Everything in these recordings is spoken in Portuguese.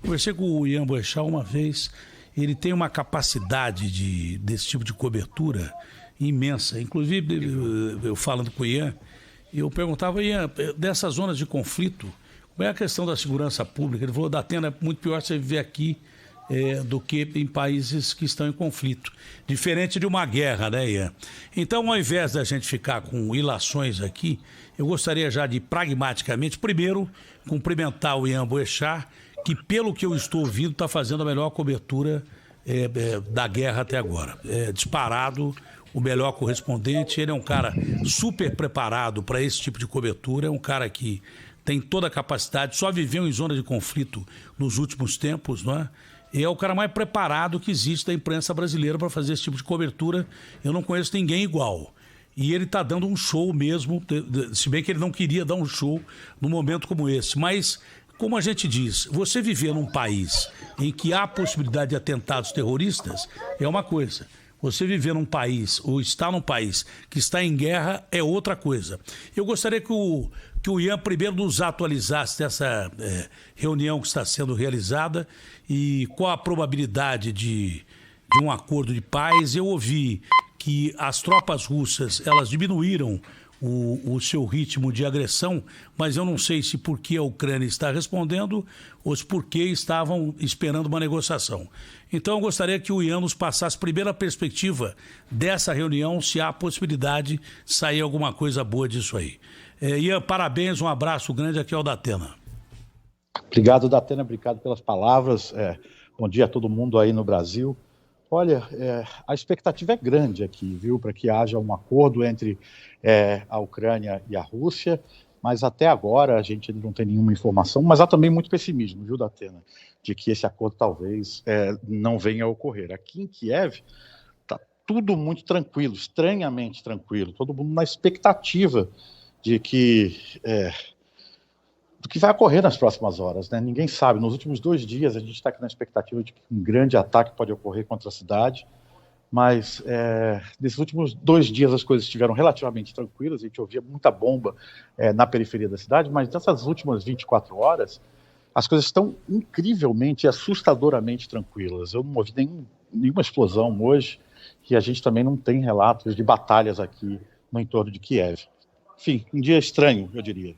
conversei com o Ian Boechat uma vez. Ele tem uma capacidade desse tipo de cobertura imensa. Inclusive, eu falando com o Ian, eu perguntava, Ian, dessas zonas de conflito, como é a questão da segurança pública? Ele falou, Datena, é muito pior você viver aqui do que em países que estão em conflito. Diferente de uma guerra, né, Ian? Então, ao invés da gente ficar com ilações aqui, eu gostaria já de, pragmaticamente, primeiro, cumprimentar o Ian Boechat, que, pelo que eu estou ouvindo, está fazendo a melhor cobertura da guerra até agora. Disparado, o melhor correspondente. Ele é um cara super preparado para esse tipo de cobertura, é um cara que tem toda a capacidade, só viveu em zona de conflito nos últimos tempos, não é? E é o cara mais preparado que existe da imprensa brasileira para fazer esse tipo de cobertura. Eu não conheço ninguém igual. E ele está dando um show mesmo, se bem que ele não queria dar um show num momento como esse. Mas, como a gente diz, você viver num país em que há possibilidade de atentados terroristas é uma coisa. Você viver num país, ou estar num país que está em guerra, é outra coisa. Eu gostaria que o Ian primeiro nos atualizasse dessa reunião que está sendo realizada e qual a probabilidade de um acordo de paz. Eu ouvi que as tropas russas, elas diminuíram o seu ritmo de agressão, mas eu não sei se porque a Ucrânia está respondendo ou se porque estavam esperando uma negociação. Então eu gostaria que o Ian nos passasse primeiro a perspectiva dessa reunião, se há possibilidade de sair alguma coisa boa disso aí. Ian, parabéns, um abraço grande, aqui é o Datena. Obrigado, Datena, obrigado pelas palavras. Bom dia a todo mundo aí no Brasil. Olha, a expectativa é grande aqui, viu, para que haja um acordo entre a Ucrânia e a Rússia, mas até agora a gente não tem nenhuma informação, mas há também muito pessimismo, viu, Datena, de que esse acordo talvez não venha a ocorrer. Aqui em Kiev está tudo muito tranquilo, estranhamente tranquilo, todo mundo na expectativa de que do que vai ocorrer nas próximas horas, né? Ninguém sabe. Nos últimos 2 dias a gente está aqui na expectativa de que um grande ataque pode ocorrer contra a cidade, mas nesses últimos 2 dias as coisas estiveram relativamente tranquilas, a gente ouvia muita bomba na periferia da cidade, mas nessas últimas 24 horas as coisas estão incrivelmente e assustadoramente tranquilas. Eu não ouvi nenhuma explosão hoje e a gente também não tem relatos de batalhas aqui no entorno de Kiev. Enfim, um dia estranho, eu diria.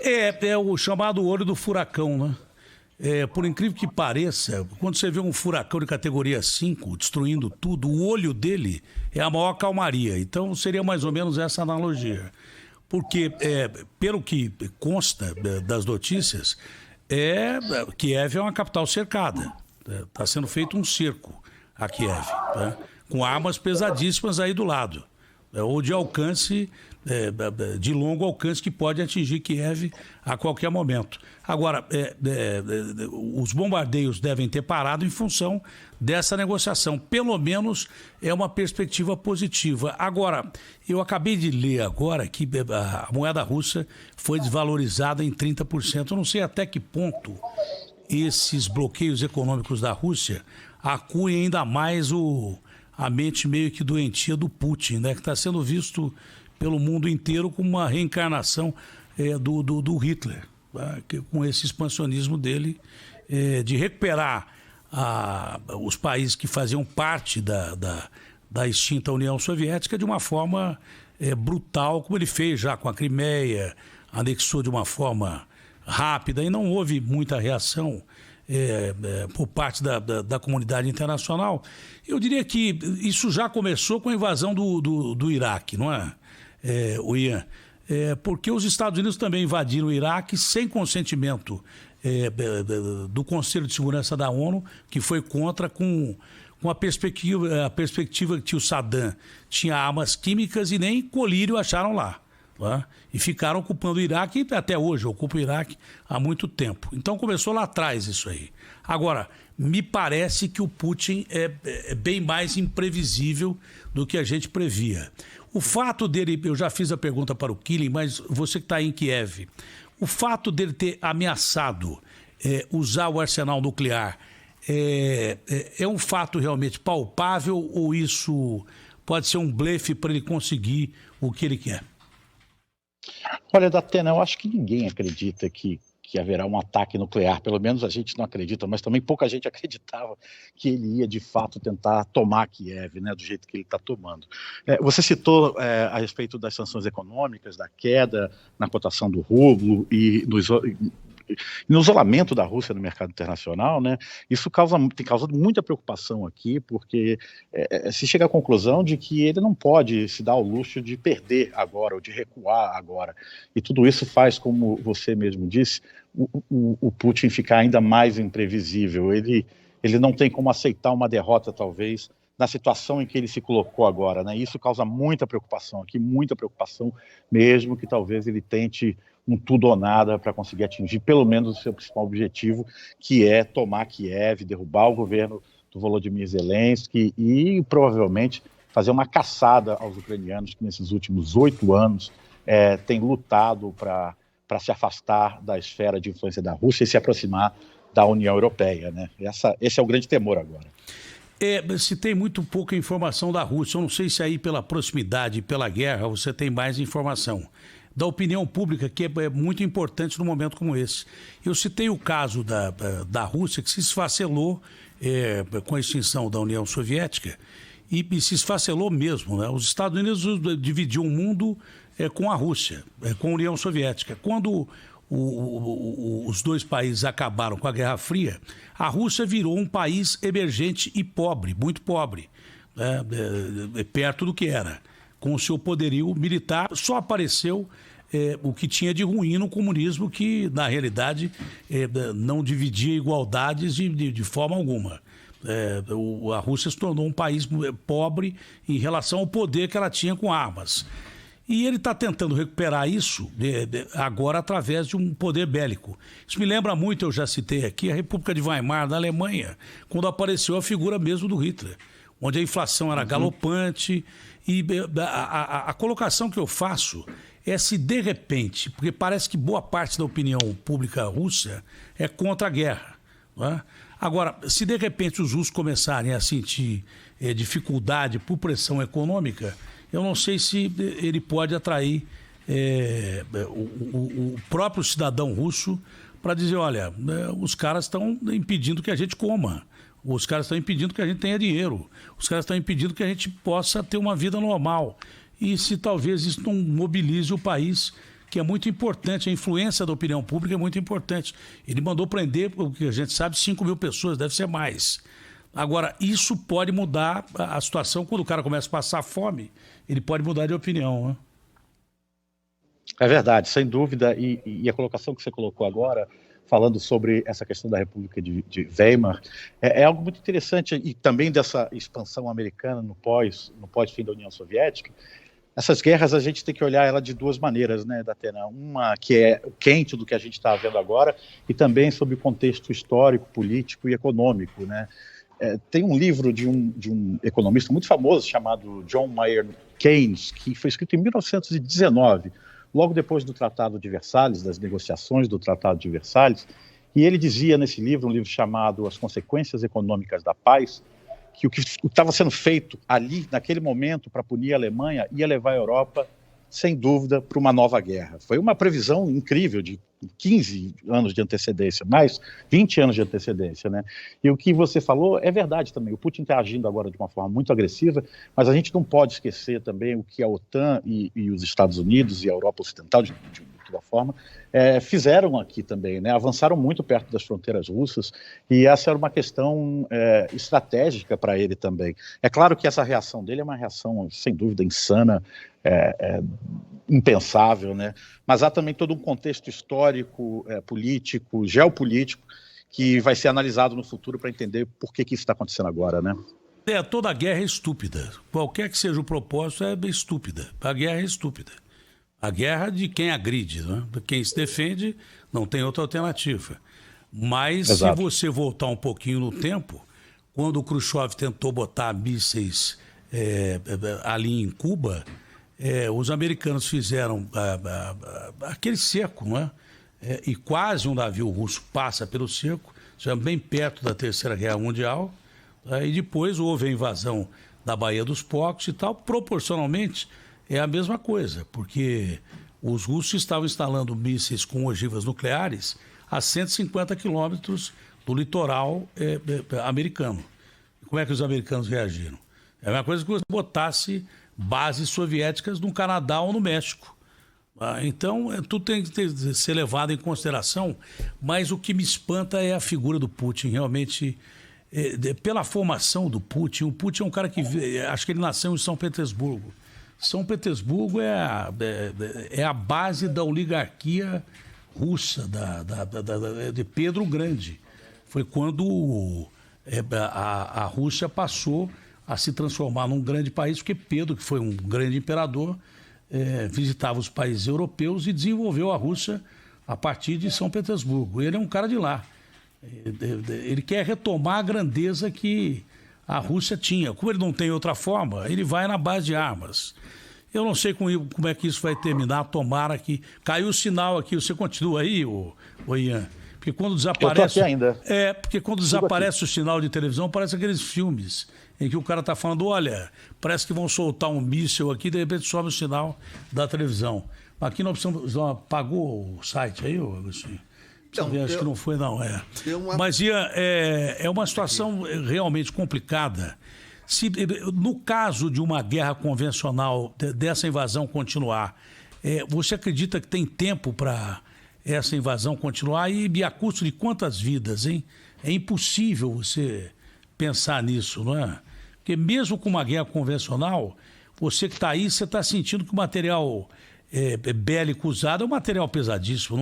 É o chamado olho do furacão, né? Por incrível que pareça, quando você vê um furacão de categoria 5 destruindo tudo, o olho dele é a maior calmaria. Então seria mais ou menos essa analogia. Porque, pelo que consta das notícias, Kiev é uma capital cercada. Está sendo feito um cerco a Kiev, tá? Com armas pesadíssimas aí do lado. Ou de alcance, de longo alcance, que pode atingir Kiev a qualquer momento. Agora, os bombardeios devem ter parado em função dessa negociação. Pelo menos é uma perspectiva positiva. Agora, eu acabei de ler agora que a moeda russa foi desvalorizada em 30%. Eu não sei até que ponto esses bloqueios econômicos da Rússia acuem ainda mais a mente meio que doentia do Putin, né, que está sendo visto pelo mundo inteiro como uma reencarnação do Hitler, tá? Com esse expansionismo dele de recuperar os países que faziam parte da extinta União Soviética de uma forma brutal, como ele fez já com a Crimeia, anexou de uma forma rápida e não houve muita reação por parte da comunidade internacional. Eu diria que isso já começou com a invasão do Iraque, não é, o Ian? Porque os Estados Unidos também invadiram o Iraque sem consentimento do Conselho de Segurança da ONU, que foi contra, com a perspectiva que o Saddam tinha armas químicas e nem colírio acharam lá. Tá? E ficaram ocupando o Iraque, e até hoje ocupam o Iraque há muito tempo. Então começou lá atrás isso aí. Agora, me parece que o Putin é bem mais imprevisível do que a gente previa. O fato dele, eu já fiz a pergunta para o Killing, mas você que está em Kiev, o fato dele ter ameaçado usar o arsenal nuclear é um fato realmente palpável ou isso pode ser um blefe para ele conseguir o que ele quer? Olha, Datena, eu acho que ninguém acredita que que haverá um ataque nuclear. Pelo menos a gente não acredita, mas também pouca gente acreditava que ele ia, de fato, tentar tomar Kiev, né, do jeito que ele está tomando. Você citou a respeito das sanções econômicas, da queda na cotação do rublo e no isolamento da Rússia no mercado internacional, né? Isso tem causado muita preocupação aqui, porque se chega à conclusão de que ele não pode se dar ao luxo de perder agora, ou de recuar agora. E tudo isso faz, como você mesmo disse, o Putin ficar ainda mais imprevisível. Ele não tem como aceitar uma derrota, talvez, na situação em que ele se colocou agora, né? Isso causa muita preocupação aqui, muita preocupação mesmo, que talvez ele tente um tudo ou nada para conseguir atingir pelo menos o seu principal objetivo, que é tomar Kiev, derrubar o governo do Volodymyr Zelensky e provavelmente fazer uma caçada aos ucranianos que nesses últimos 8 anos têm lutado para se afastar da esfera de influência da Rússia e se aproximar da União Europeia, né? Esse é o grande temor agora. Se tem muito pouca informação da Rússia, eu não sei se aí pela proximidade e pela guerra você tem mais informação da opinião pública, que é muito importante num momento como esse. Eu citei o caso da Rússia, que se esfacelou com a extinção da União Soviética, e se esfacelou mesmo, né? Os Estados Unidos dividiu o mundo com a Rússia, com a União Soviética. Quando os dois países acabaram com a Guerra Fria, a Rússia virou um país emergente e pobre, muito pobre, perto do que era. Com o seu poderio militar, só apareceu o que tinha de ruim no comunismo, que, na realidade, não dividia igualdades de forma alguma. A Rússia se tornou um país pobre em relação ao poder que ela tinha com armas. E ele está tentando recuperar isso agora através de um poder bélico. Isso me lembra muito, eu já citei aqui, a República de Weimar, na Alemanha, quando apareceu a figura mesmo do Hitler, onde a inflação era galopante. E a colocação que eu faço é se de repente, porque parece que boa parte da opinião pública russa é contra a guerra, não é? Agora, se de repente os russos começarem a sentir dificuldade por pressão econômica, eu não sei se ele pode atrair o próprio cidadão russo para dizer, olha, os caras estão impedindo que a gente coma, os caras estão impedindo que a gente tenha dinheiro, os caras estão impedindo que a gente possa ter uma vida normal. E se talvez isso não mobilize o país, que é muito importante, a influência da opinião pública é muito importante. Ele mandou prender, o que a gente sabe, 5 mil pessoas, deve ser mais. Agora, isso pode mudar a situação quando o cara começa a passar fome, ele pode mudar de opinião, né? É verdade, sem dúvida, e a colocação que você colocou agora, falando sobre essa questão da República de Weimar, é algo muito interessante, e também dessa expansão americana no pós-fim da União Soviética. Essas guerras a gente tem que olhar ela de duas maneiras, né, Datena? Uma que é o quente do que a gente está vendo agora, e também sobre o contexto histórico, político e econômico, né? Tem um livro de um economista muito famoso chamado John Maynard Keynes, que foi escrito em 1919, logo depois do Tratado de Versalhes, das negociações do Tratado de Versalhes, e ele dizia nesse livro, um livro chamado As Consequências Econômicas da Paz, que o que estava sendo feito ali, naquele momento, para punir a Alemanha, ia levar a Europa, sem dúvida, para uma nova guerra. Foi uma previsão incrível de 15 anos de antecedência, mais 20 anos de antecedência, né? E o que você falou é verdade também. O Putin está agindo agora de uma forma muito agressiva, mas a gente não pode esquecer também o que a OTAN e os Estados Unidos e a Europa Ocidental, de toda forma, fizeram aqui também, né? Avançaram muito perto das fronteiras russas, e essa era uma questão estratégica para ele também. É claro que essa reação dele é uma reação, sem dúvida, insana, impensável, né? Mas há também todo um contexto histórico, político, geopolítico, que vai ser analisado no futuro para entender por que isso está acontecendo agora, né? Toda guerra é estúpida. Qualquer que seja o propósito, é estúpida. A guerra é estúpida. A guerra de quem agride, né? Quem se defende não tem outra alternativa. Mas Exato. Se você voltar um pouquinho no tempo, quando o Khrushchev tentou botar mísseis ali em Cuba, os americanos fizeram aquele cerco, né? E quase um navio russo passa pelo cerco, já bem perto da Terceira Guerra Mundial, e depois houve a invasão da Baía dos Porcos e tal. Proporcionalmente é a mesma coisa, porque os russos estavam instalando mísseis com ogivas nucleares a 150 quilômetros do litoral americano. Como é que os americanos reagiram? É a mesma coisa que você botasse bases soviéticas no Canadá ou no México. Então, tudo tem que ser levado em consideração, mas o que me espanta é a figura do Putin. Realmente, pela formação do Putin, o Putin é um cara que, acho que ele nasceu em São Petersburgo. São Petersburgo é a base da oligarquia russa, de Pedro o Grande. Foi quando a Rússia passou a se transformar num grande país, porque Pedro, que foi um grande imperador, visitava os países europeus e desenvolveu a Rússia a partir de São Petersburgo. Ele é um cara de lá. Ele quer retomar a grandeza que a Rússia tinha. Como ele não tem outra forma, ele vai na base de armas. Eu não sei como é que isso vai terminar. Tomara que... Caiu o sinal aqui. Você continua aí, Ian? Porque quando desaparece... Eu tô aqui ainda. Porque quando desaparece o sinal de televisão, parece aqueles filmes em que o cara está falando, olha, parece que vão soltar um míssil aqui, de repente sobe o sinal da televisão. Aqui nós precisamos... Apagou o site aí, Agostinho? Acho que não foi, não. Mas, Ian, é uma situação realmente complicada. No caso de uma guerra convencional, dessa invasão continuar, você acredita que tem tempo para essa invasão continuar? E a custo de quantas vidas, hein? É impossível você pensar nisso, não é? Porque mesmo com uma guerra convencional, você que está aí, você está sentindo que o material bélico usado é um material pesadíssimo.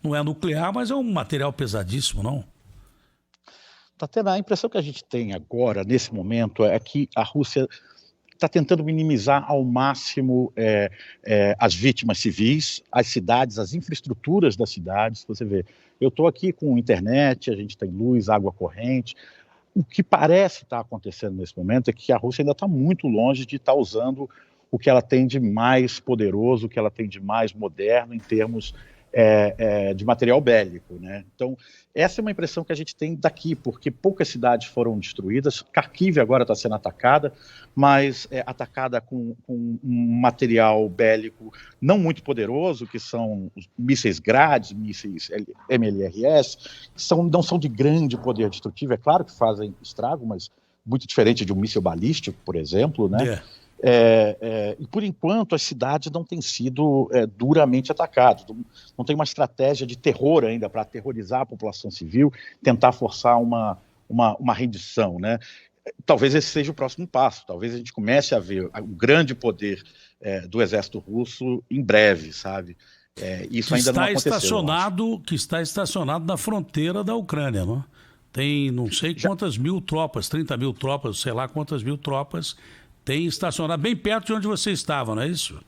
Não é nuclear, mas é um material pesadíssimo, não? Tatena, a impressão que a gente tem agora, nesse momento, é que a Rússia está tentando minimizar ao máximo as vítimas civis, as cidades, as infraestruturas das cidades. Você vê, eu estou aqui com internet, a gente tem luz, água corrente. O que parece estar acontecendo nesse momento é que a Rússia ainda está muito longe de estar usando o que ela tem de mais poderoso, o que ela tem de mais moderno em termos de material bélico, né? Então, essa é uma impressão que a gente tem daqui, porque poucas cidades foram destruídas. Kharkiv agora está sendo atacada, mas atacada com um material bélico não muito poderoso, que são os mísseis Grad, mísseis MLRS, que não são de grande poder destrutivo. É claro que fazem estrago, mas muito diferente de um míssil balístico, por exemplo, né? E por enquanto as cidades não têm sido duramente atacadas, não tem uma estratégia de terror ainda para aterrorizar a população civil, tentar forçar uma rendição, né? Talvez esse seja o próximo passo, talvez a gente comece a ver o grande poder do exército russo em breve, sabe? Isso ainda não aconteceu. Que está estacionado na fronteira da Ucrânia, não? Tem não sei quantas mil tropas, 30 mil tropas, sei lá quantas mil tropas tem estacionado bem perto de onde você estava, não é isso?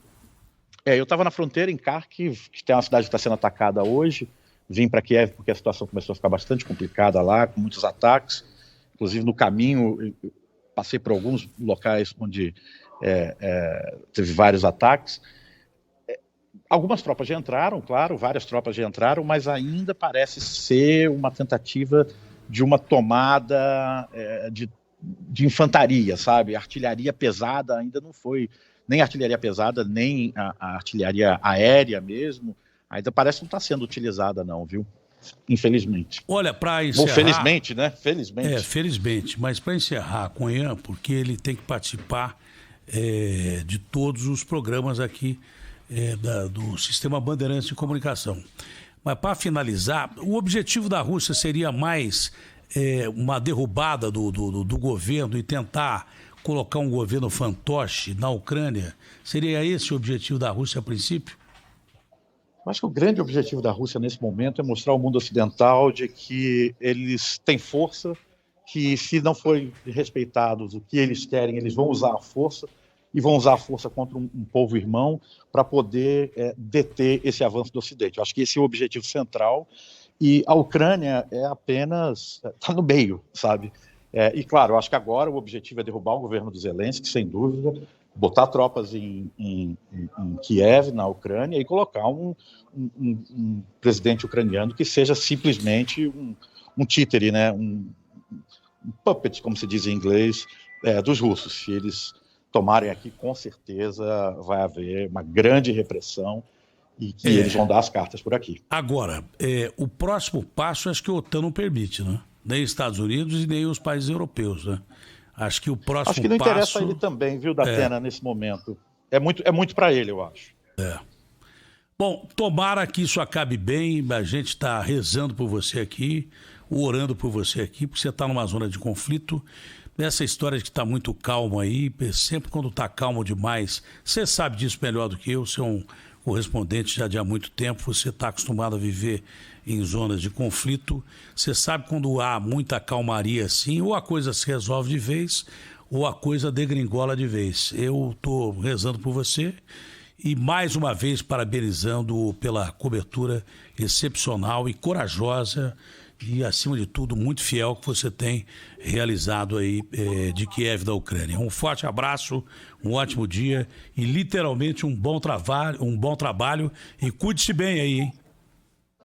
Eu estava na fronteira, em Kharkiv, que é uma cidade que está sendo atacada hoje. Vim para Kiev porque a situação começou a ficar bastante complicada lá, com muitos ataques. Inclusive, no caminho, passei por alguns locais onde teve vários ataques. Algumas tropas já entraram, claro, várias tropas já entraram, mas ainda parece ser uma tentativa de uma tomada de infantaria, sabe? A artilharia pesada ainda não foi, nem a artilharia pesada, nem a artilharia aérea mesmo, ainda parece não estar sendo utilizada não, viu? Infelizmente. Olha, para encerrar... Ou felizmente, né? Felizmente. Felizmente, mas para encerrar com o Ian, porque ele tem que participar de todos os programas aqui do Sistema Bandeirantes de Comunicação. Mas para finalizar, o objetivo da Rússia seria mais... uma derrubada do governo e tentar colocar um governo fantoche na Ucrânia? Seria esse o objetivo da Rússia a princípio? Eu acho que o grande objetivo da Rússia nesse momento é mostrar ao mundo ocidental de que eles têm força, que se não forem respeitados o que eles querem, eles vão usar a força, e vão usar a força contra um povo irmão para poder deter esse avanço do Ocidente. Eu acho que esse é o objetivo central. E a Ucrânia está no meio, sabe? E claro, eu acho que agora o objetivo é derrubar o governo do Zelensky, sem dúvida, botar tropas em Kiev, na Ucrânia, e colocar um presidente ucraniano que seja simplesmente um títere, né? Um puppet, como se diz em inglês, dos russos. Se eles tomarem aqui, com certeza vai haver uma grande repressão. e que eles vão dar as cartas por aqui. Agora, o próximo passo acho que a OTAN não permite, né? Nem os Estados Unidos e nem os países europeus, né? Acho que o próximo acho que não passo... interessa a ele também, viu, Datena, nesse momento. É muito para ele, eu acho. Bom, tomara que isso acabe bem. A gente está rezando por você aqui, orando por você aqui, porque você está numa zona de conflito. Essa história de que está muito calmo aí, sempre quando está calmo demais, você sabe disso melhor do que eu, você é um correspondente já de há muito tempo, você está acostumado a viver em zonas de conflito, você sabe quando há muita calmaria assim, ou a coisa se resolve de vez, ou a coisa degringola de vez. Eu estou rezando por você e mais uma vez parabenizando pela cobertura excepcional e corajosa e, acima de tudo, muito fiel que você tem realizado aí de Kiev, da Ucrânia. Um forte abraço, um ótimo dia e literalmente um bom trabalho e cuide-se bem aí, hein?